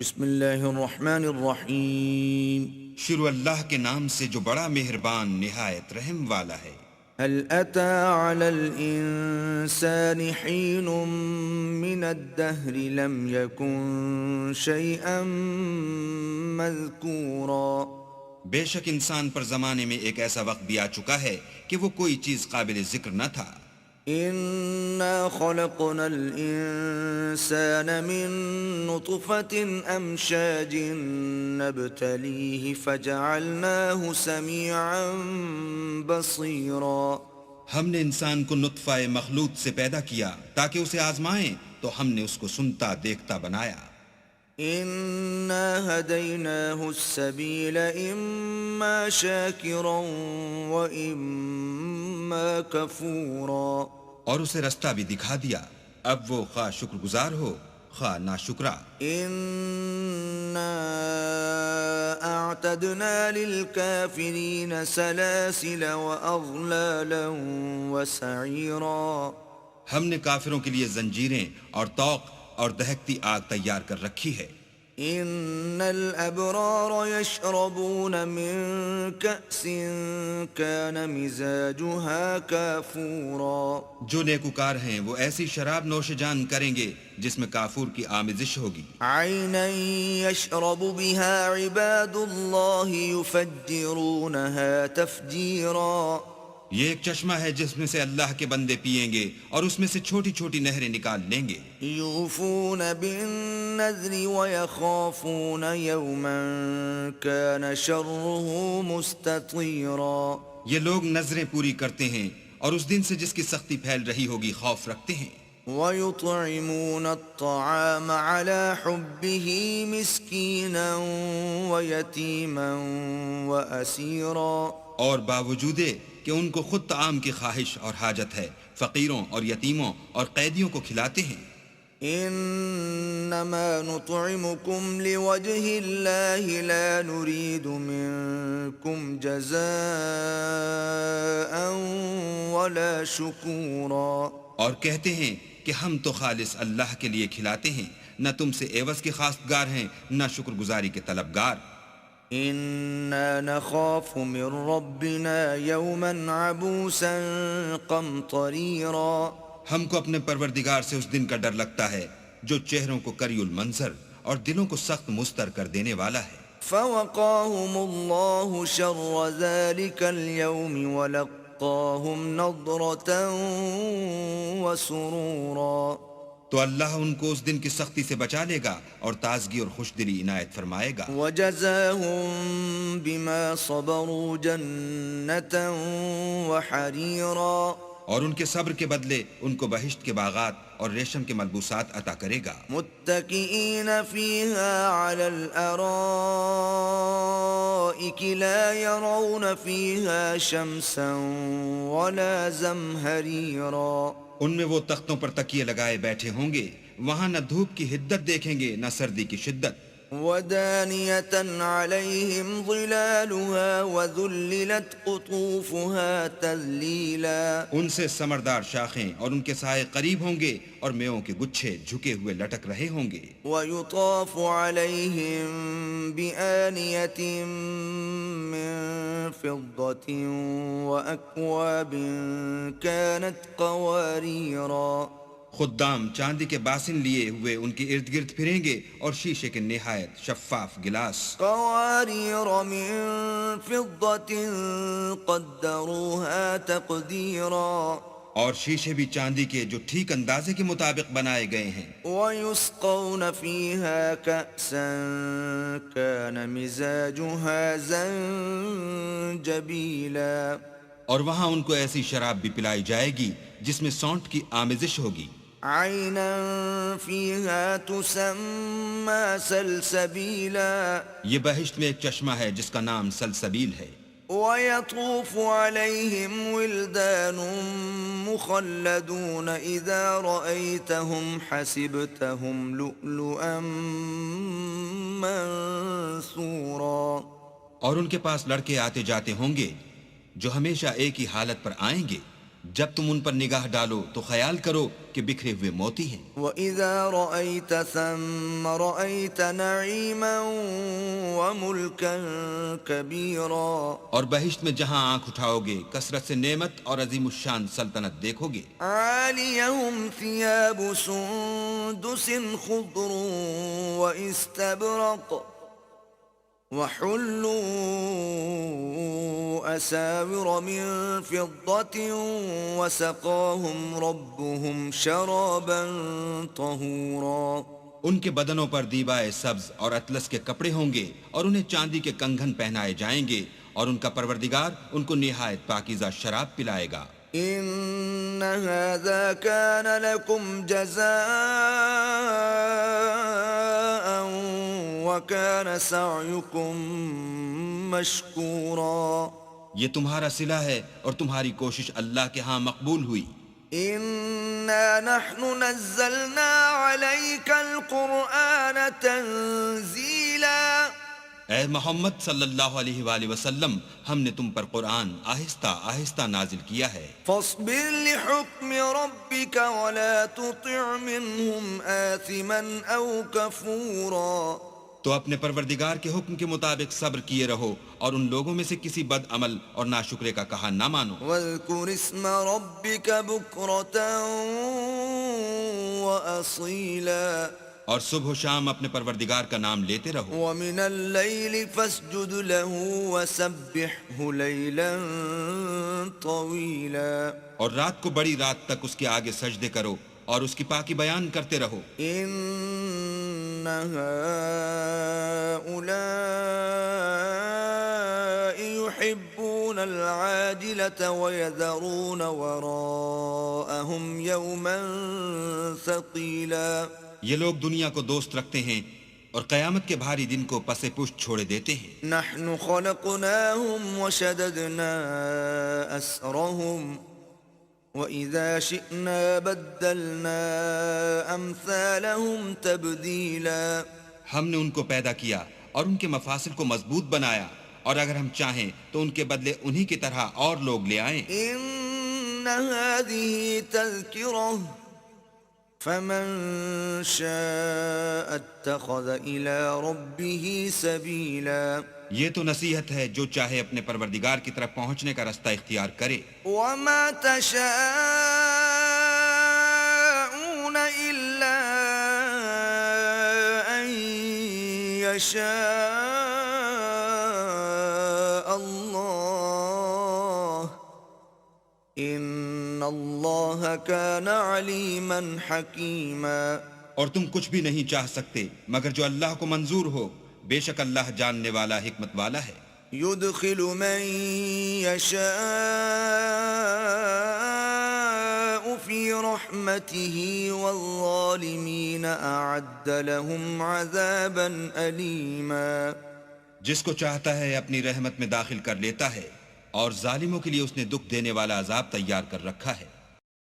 بسم اللہ الرحمن الرحیم۔ شروع اللہ کے نام سے جو بڑا مہربان نہایت رحم والا ہے۔ هل أتى على الإنسان حين من الدهر لم يكن شيئا مذكورا۔ بے شک انسان پر زمانے میں ایک ایسا وقت بھی آ چکا ہے کہ وہ کوئی چیز قابل ذکر نہ تھا۔ إنا خلقنا الإنسان من نطفة أمشاج نبتليه فجعلناه سميعا بصيرا۔ ہم نے انسان کو نطفہ مخلوط سے پیدا کیا تاکہ اسے آزمائیں، تو ہم نے اس کو سنتا دیکھتا بنایا۔ إنا هديناه السبيل إما شاكرا وإما كفورا۔ اور اسے رستہ بھی دکھا دیا، اب وہ خواہ شکر گزار ہو خواہ ناشکرا۔ إنا أعتدنا للكافرين سلاسل وأغلالا وسعيرا۔ ہم نے کافروں کے لیے زنجیریں اور طوق اور دہکتی آگ تیار کر رکھی ہے۔ إن الأبرار يشربون من كأس كان مزاجها كافورا۔ جو نیکوکار ہیں وہ ایسی شراب نوش جان کریں گے جس میں کافور کی آمیزش ہوگی۔ عينا يشرب بها عباد الله يفجرونها تفجيرا۔ یہ ایک چشمہ ہے جس میں سے اللہ کے بندے پئیں گے اور اس میں سے چھوٹی چھوٹی نہریں نکال لیں گے۔ يوفون بالنذر ويخافون يوما كان شره مستطيرا۔ یہ لوگ نظریں پوری کرتے ہیں اور اس دن سے جس کی سختی پھیل رہی ہوگی خوف رکھتے ہیں۔ ويطعمون الطعام على حبه مسكينا ويتيما وأسيرا۔ اور باوجود کہ ان کو خود طعام کی خواہش اور حاجت ہے، فقیروں اور یتیموں اور قیدیوں کو کھلاتے ہیں۔ انما نطعمكم لوجه الله لا نريد منكم جزاء ولا شكورا۔ اور کہتے ہیں کہ ہم تو خالص اللہ کے لیے کھلاتے ہیں، نہ تم سے عوض کے خواستگار ہیں نہ شکر گزاری کے طلبگار۔ إنا نخاف من ربنا يوما عبوسا قمطريرا۔ ہم کو اپنے پروردگار سے اس دن کا ڈر لگتا ہے جو چہروں کو کری المنظر اور دلوں کو سخت مستر کر دینے والا ہے۔ فوقاهم الله شر ذلك اليوم ولقاهم نضرة وسرورا۔ تو اللہ ان کو اس دن کی سختی سے بچا لے گا اور تازگی اور خوش دلی عنایت فرمائے گا۔ وجزاهم بما صبروا جنة وحريرا۔ اور ان کے صبر کے بدلے ان کو بہشت کے باغات اور ریشم کے ملبوسات عطا کرے گا۔ متكئين فيها على الأرائك لا يرون فيها شمسا ولا زمهريرا۔ ان میں وہ تختوں پر تکیے لگائے بیٹھے ہوں گے، وہاں نہ دھوپ کی حدت دیکھیں گے نہ سردی کی شدت۔ ودانية عليهم ظلالها وذللت قطوفها تذليلا۔ ان سے سمردار شاخیں اور ان کے سائے قریب ہوں گے اور میووں کے گچھے جھکے ہوئے لٹک رہے ہوں گے۔ ويطاف عليهم بآنية من فضة وأكواب كانت قواريرا۔ خدام چاندی کے باسن لیے ہوئے ان کے ارد گرد پھریں گے اور شیشے کے نہایت شفاف گلاس۔ قوارير من فضة قدروها تقديرا۔ اور شیشے بھی چاندی کے جو ٹھیک اندازے کے مطابق بنائے گئے ہیں۔ ويسقون فيها كأسا كان مزاجها زنجبيلا۔ اور وہاں ان کو ایسی شراب بھی پلائی جائے گی جس میں سونٹ کی آمیزش ہوگی۔ عينا فيها تسمى سلسبيلا۔ یہ بہشت میں ایک چشمہ ہے جس کا نام سلسبیل ہے۔ ويطوف عليهم ولدان مخلدون إذا رأيتهم حسبتهم لؤلؤا منثورا۔ اور ان کے پاس لڑکے آتے جاتے ہوں گے جو ہمیشہ ایک ہی حالت پر آئیں گے، جب تم ان پر نگاہ ڈالو تو خیال کرو کہ بکھرے ہوئے موتی ہیں. وَإِذَا رَأَيْتَ ثَمَّ رَأَيْتَ نَعِيمًا وَمُلْكًا كَبِيرًا. اور بہشت میں جہاں آنکھ اٹھاؤ گے کثرت سے نعمت اور عظیم الشان سلطنت دیکھو گے. عَالِيَهُمْ ثِيَابُ سُندُسٍ خُضْرٌ وَإِسْتَبْرَقٌ وَحُلُّوا أَسَاوِرَ مِن فِضَّةٍ وَسَقَاهُمْ رَبُّهُمْ شَرَابًا طَهُورًا. ان کے بدنوں پر دیبائے سبز اور اطلس کے کپڑے ہوں گے اور انہیں چاندی کے کنگن پہنائے جائیں گے اور ان کا پروردگار ان کو نہایت پاکیزہ شراب پلائے گا. إِنَّ هَذَا كَانَ لَكُمْ جَزَاءً وَكَانَ سَعْيُكُمْ مَشْكُورًا. یہ تمہارا صلہ ہے اور تمہاری کوشش اللہ کے ہاں مقبول ہوئی. إِنَّا نَحْنُ نَزَّلْنَا عَلَيْكَ الْقُرْآنَ تَنزِيلًا. اے محمد صلی اللہ علیہ وآلہ وسلم ہم نے تم پر قرآن آہستہ آہستہ نازل کیا ہے. فاصبر لحكم ربك ولا تطع منهم آثما أو كفورا. تو اپنے پروردگار کے حکم کے مطابق صبر کیے رہو اور ان لوگوں میں سے کسی بد عمل اور ناشکرے کا کہا نہ مانو. واذكر اسم ربك بكرة وأصيلا. اور صبح و شام اپنے پروردگار کا نام لیتے رہو. ومن الليل فاسجد له وسبحه ليلا طويلا. اور رات کو بڑی رات تک اس کے آگے سجدے کرو اور اس کی پاکی بیان کرتے رہو. إن هؤلاء يحبون العاجلة ويذرون وراءهم يوما ثقيلا. یہ لوگ دنیا کو دوست رکھتے ہیں اور قیامت کے بھاری دن کو پس پشت چھوڑے دیتے ہیں. نحن خلقناهم وشددنا أسرهم وَإِذَا شِئْنَا بَدَّلْنَا أَمْثَالَهُمْ تَبْدِيلًا. ہم نے ان کو پیدا کیا اور ان کے مفاصل کو مضبوط بنایا اور اگر ہم چاہیں تو ان کے بدلے انہی کی طرح اور لوگ لے آئیں. إِنَّ هَذِهِ تَذْكِرَةٌ فَمَن شَاءَ اتَّخَذَ إِلَى رَبِّهِ سَبِيلًا. یہ تو نصیحت ہے جو چاہے اپنے پروردگار کی طرف پہنچنے کا رستہ اختیار کرے. وَمَا تَشَاءُونَ إِلَّا أَن يَشَاءَ اللَّهُ إِنَّ اللَّهَ كَانَ عَلِيمًا حَكِيمًا. اور تم کچھ بھی نہیں چاہ سکتے مگر جو اللہ کو منظور ہو، بے شک اللہ جاننے والا حکمت والا ہے. يدخل من يشاء في رحمته والظالمين أعد لهم عذابا أليما. جس کو چاہتا ہے اپنی رحمت میں داخل کر لیتا ہے اور ظالموں کے لیے اس نے دکھ دینے والا عذاب تیار کر رکھا ہے.